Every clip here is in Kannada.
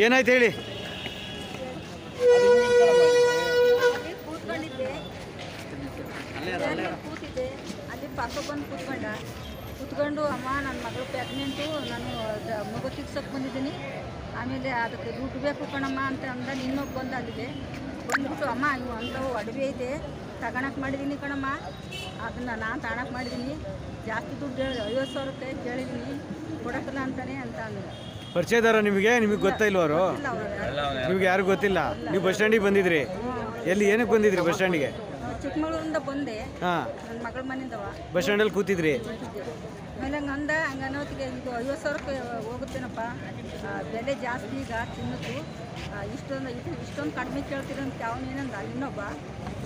ಏನಾಯ್ತು ಹೇಳಿ. ಕೂತಿದ್ದೆ ಅಲ್ಲಿ ಪಕ್ಕ ಬಂದು ಕೂತ್ಕೊಂಡು ಅಮ್ಮ ನನ್ನ ಮಗಳು ಪ್ರೆಗ್ನೆಂಟು, ನಾನು ಮಗು ತಿಕ್ಸೋಕೆ ಬಂದಿದ್ದೀನಿ, ಆಮೇಲೆ ಅದಕ್ಕೆ ದುಡ್ಡು ಬೇಕು ಕಣಮ್ಮ ಅಂತ ಅಂದ. ಇನ್ನೊಬ್ಬ ಬಂದು ಅಲ್ಲಿಗೆ ಬಂದ್ಬಿಟ್ಟು ಅಮ್ಮ ಇವು ಅಂಥವು ಅಡುಗೆ ಐತೆ ತಗೊಳಕ್ಕೆ ಮಾಡಿದ್ದೀನಿ ಕಣಮ್ಮ, ಅದನ್ನು ನಾನು ತಗೊಳಕ್ಕೆ ಮಾಡಿದ್ದೀನಿ, ಜಾಸ್ತಿ ದುಡ್ಡು 50,000 ರೂಪಾಯಿ ಕೇಳಿದ್ದೀನಿ, ಕೊಡೋಕ್ಕಲ್ಲ ಅಂತಾನೆ ಅಂತ ಅಂದರು. ಪರಿಚಯದಾರ ನಿಮಗೆ ಗೊತ್ತಾ ಇಲ್ವರು? ನಿಮ್ಗೆ ಯಾರು ಗೊತ್ತಿಲ್ಲ? ನೀವು ಬಸ್ ಸ್ಟ್ಯಾಂಡಿಗೆ ಬಂದಿದ್ರಿ? ಎಲ್ಲಿ ಏನಕ್ಕೆ ಬಂದಿದ್ರಿ ಬಸ್ ಸ್ಟ್ಯಾಂಡಿಗೆ? ಚಿಕ್ಕಮಗಳೂರಿಂದ ಬಂದೆ. ಹಾಂ, ನನ್ನ ಮಗಳ ಮನೆಯಿಂದವ ಬಸ್ ಸ್ಟ್ಯಾಂಡಲ್ಲಿ ಕೂತಿದ್ರಿ. ಆಮೇಲೆ ಹಂಗೆ ಅನ್ನೋತ್ತಿಗೆ ಇದು 50,000 ರೂಪಾಯಿ ಹೋಗುತ್ತೇನಪ್ಪ, ಬೆಲೆ ಜಾಸ್ತಿ ಈಗ ಚಿನ್ನದ್ದು, ಇಷ್ಟೊಂದು ಕಡಿಮೆ ಕೇಳ್ತೀರ ಅಂತ ಅವನೇನಂದ. ಇನ್ನೊಬ್ಬ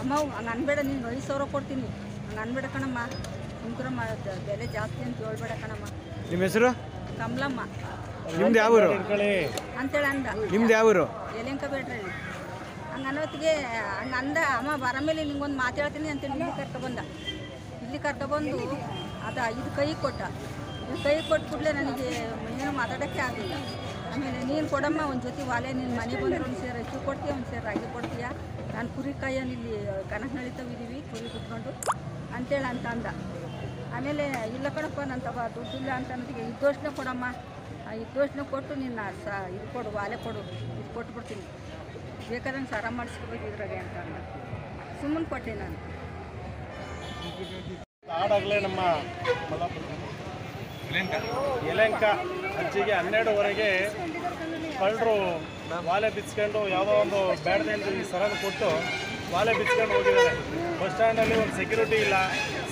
ಅಮ್ಮ ಹಂಗೆ ಅನ್ಬೇಡ, ನೀನು 5,000 ಕೊಡ್ತೀನಿ, ಹಂಗೆ ಅನ್ಬೇಡ ಕಣಮ್ಮ, ಸುಮ್ಕರಮ್ಮ, ಬೆಲೆ ಜಾಸ್ತಿ ಅಂತ ಹೇಳ್ಬೇಡ ಕಣಮ್ಮ. ನಿಮ್ಮ ಹೆಸರು? ಕಮಲಮ್ಮ. ನಿಮ್ದು ಯಾವ ಊರು ಅಂತೇಳಿ ಅಂದ. ನಿಮ್ದು ಯಾವ ಊರು? ಎಲೆಂಕ ಬೇಡ್ರಿ. ಹಂಗೆ ಅನ್ನೋತ್ತಿಗೆ ಹಂಗೆ ಅಂದ. ಅಮ್ಮ ಬರ ಮೇಲೆ ನಿಂಗೊಂದು ಮಾತಾಡ್ತೀನಿ ಅಂತೇಳಿ ಇಲ್ಲಿ ಕರ್ಕೊಬಂದು ಇದು ಕೈ ಕೊಟ್ಟ. ಕೈ ಕೊಟ್ಟು ಕೂಡಲೇ ನನಗೆ ಏನೋ ಮಾತಾಡೋಕ್ಕೆ ಆಗಲಿಲ್ಲ. ಆಮೇಲೆ ನೀನು ಕೊಡಮ್ಮ ಒಂದು ಜೊತೆ ವಾಲೆ, ನಿನ್ನ ಮನೆಗೆ ಬಂದರೆ ಒಂದು ಸೇರು ಅಕ್ಕಿ ಕೊಡ್ತೀಯ, ಒಂದು ಸೇರು ರಾಗಿ ಕೊಡ್ತೀಯ, ನಾನು ಕುರಿ ಕಾಯನ್ನು ಇಲ್ಲಿ ಕನಕನಳಿತಾವಿದ್ದೀವಿ ಕುರಿ ಕುತ್ಕೊಂಡು ಅಂತೇಳಿ ಅಂತ ಅಂದ. ಆಮೇಲೆ ಇಲ್ಲ ಕಣಪ್ಪ ನನ್ನ ತಗೋ ದುಡ್ಡಿಲ್ಲ ಅಂತ ಅನ್ನೋದಿಗೆ ಇದ್ದೋಷ್ಣ ಕೊಡಮ್ಮ, ಇದ್ದೋಷ್ಣ ಕೊಟ್ಟು ನಿನ್ನ ಇದು ಕೊಡು, ವಾಲೆ ಕೊಡು, ಇದು ಕೊಟ್ಬಿಡ್ತೀನಿ, ಬೇಕಾದಂಗೆ ಸರ ಮಾಡಿಸ್ಕೋಬೇಕು ಇದ್ರಾಗೆ ಅಂತ ಅಂದ. ಸುಮ್ಮನೆ ಕೊಟ್ಟೆ ನಾನು. ಆಡಾಗಲೇ ನಮ್ಮ ಯಲಹಂಕ ಅಜ್ಜಿಗೆ 12ವರೆಗೆ ಕಳ್ಳರು ವಾಲೆ ಬಿಚ್ಕೊಂಡು ಯಾವುದೋ ಒಂದು ಬ್ಯಾಡ್ದಿಂದ ಈ ಸರನ್ನು ಕೊಟ್ಟು ವಾಲೆ ಬಿಚ್ಕೊಂಡು ಹೋಗಿದ್ದಾರೆ. ಬಸ್ ಸ್ಟ್ಯಾಂಡಲ್ಲಿ ಒಂದು ಸೆಕ್ಯೂರಿಟಿ ಇಲ್ಲ,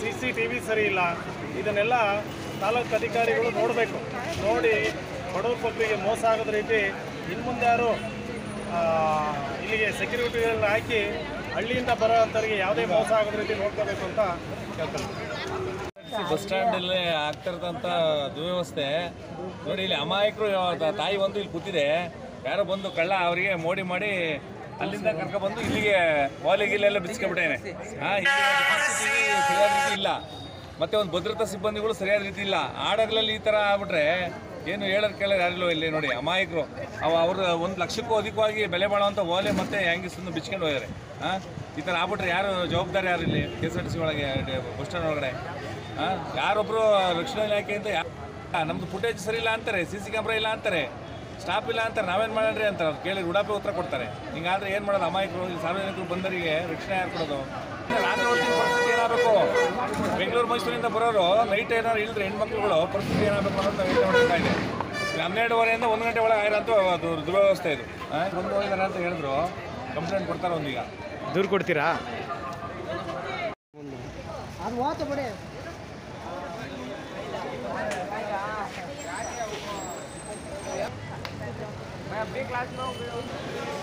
CCTV ಸರಿ ಇಲ್ಲ. ಇದನ್ನೆಲ್ಲ ತಾಲೂಕು ಅಧಿಕಾರಿಗಳು ನೋಡಬೇಕು. ನೋಡಿ ಬಡವ್ರ ಪಬ್ಲಿಗೆ ಮೋಸ ಆಗೋದ ರೀತಿ ಇನ್ನು ಮುಂದೆ ಯಾರು ಇಲ್ಲಿಗೆ ಸೆಕ್ಯೂರಿಟಿಗಳನ್ನ ಹಾಕಿ ಹಳ್ಳಿಯಿಂದ ಬರೋ ಅಂಥವ್ರಿಗೆ ಯಾವುದೇ ಮೋಸ ಆಗೋದ ರೀತಿ ನೋಡ್ಕೋಬೇಕು ಅಂತ ಕೇಳ್ತಾರೆ. ಬಸ್ ಸ್ಟ್ಯಾಂಡಲ್ಲಿ ಆಗ್ತಿರ್ತಂಥ ದುವ್ಯವಸ್ಥೆ ನೋಡಿ. ಇಲ್ಲಿ ಅಮಾಯಕರು ತಾಯಿ ಒಂದು ಇಲ್ಲಿ ಕೂತಿದೆ, ಯಾರೋ ಬಂದು ಕಳ್ಳ ಅವರಿಗೆ ಮೋಡಿ ಮಾಡಿ ಅಲ್ಲಿಂದ ಕರ್ಕೊಬಂದು ಇಲ್ಲಿಗೆ ವಾಲಿಗಿಲ್ಲೆಲ್ಲ ಬಿಚ್ಕೊಬಿಟ್ಟೇನೆ. ಸರಿಯಾದ ರೀತಿ ಇಲ್ಲ, ಮತ್ತು ಒಂದು ಭದ್ರತಾ ಸಿಬ್ಬಂದಿಗಳು ಸರಿಯಾದ ರೀತಿ ಇಲ್ಲ. ಆಡಗಳಲ್ಲಿ ಈ ಥರ ಆಗ್ಬಿಟ್ರೆ ಏನು ಹೇಳೋದು ಕೇಳೋದು ಯಾರಿಲ್ಲೋ ಇಲ್ಲಿ ನೋಡಿ. ಅಮಾಯಕರು ಅವ್ರದ್ದು 1 ಲಕ್ಷಕ್ಕೂ ಅಧಿಕವಾಗಿ ಬೆಲೆ ಬಾಳುವಂಥ ಓಲೆ ಮತ್ತು ಹ್ಯಾಂಗಿಸನ್ನು ಬಿಚ್ಕೊಂಡು ಹೋಗಿದ್ದಾರೆ. ಈ ಥರ ಆಗ್ಬಿಟ್ರೆ ಯಾರು ಜವಾಬ್ದಾರಿ? ಯಾರು ಇಲ್ಲಿ KSRTC ಒಳಗೆ ಬಸ್ ಸ್ಟ್ಯಾಂಡ್ ಒಳಗಡೆ ಯಾರೊಬ್ಬರು ರಕ್ಷಣಾ ಇಲಾಖೆಯಿಂದ ನಮ್ಮದು ಫುಟೇಜ್ ಸರಿ ಇಲ್ಲ ಅಂತಾರೆ, CC ಕ್ಯಾಮ್ರಾ ಇಲ್ಲ ಅಂತಾರೆ, ಸ್ಟಾಪ್ ಇಲ್ಲ ಅಂತಾರೆ, ನಾವೇನು ಮಾಡೋಣ್ರಿ ಅಂತಾರೆ. ಅವ್ರು ಕೇಳಿ ಉಡಾಪಿ ಉತ್ತರ ಕೊಡ್ತಾರೆ. ಹಿಂಗಾದ್ರೆ ಏನು ಮಾಡೋದು? ಅಮಾಯಕರು ಸಾರ್ವಜನಿಕರು ಬಂದವರಿಗೆ ರಕ್ಷಣೆ ಯಾರು ಕೊಡೋದು? ರಾತ್ರಿ ಹೊತ್ತಿನ ಪರಿಸ್ಥಿತಿ ಏನಾಗಬೇಕು? ಬೆಂಗಳೂರು ಮೈಸೂರಿಂದ ಬರೋರು ನೈಟ್ ಏನಾದ್ರು ಇಲ್ಲದ್ರೆ ಹೆಣ್ಮಕ್ಳುಗಳು ಪರಿಸ್ಥಿತಿ ಏನಾಗಬೇಕು ಅನ್ನೋದು ನಾವು ಯೋಚನೆ ಮಾಡ್ತಾ ಇದೆ. 12ವರೆಯಿಂದ 1 ಗಂಟೆ ಒಳಗೆ ಆಗಿರೋಂಥ ಅದು ದುರ್ವ್ಯವಸ್ಥೆ ಇದು. ಬಂದು ಹೋಗಿದ್ದಾರೆ ಅಂತ ಹೇಳಿದ್ರು, ಕಂಪ್ಲೇಂಟ್ ಕೊಡ್ತಾರೆ. ಒಂದೀಗ ದೂರು ಕೊಡ್ತೀರಾ? मैं अपनी क्लास में हूँ।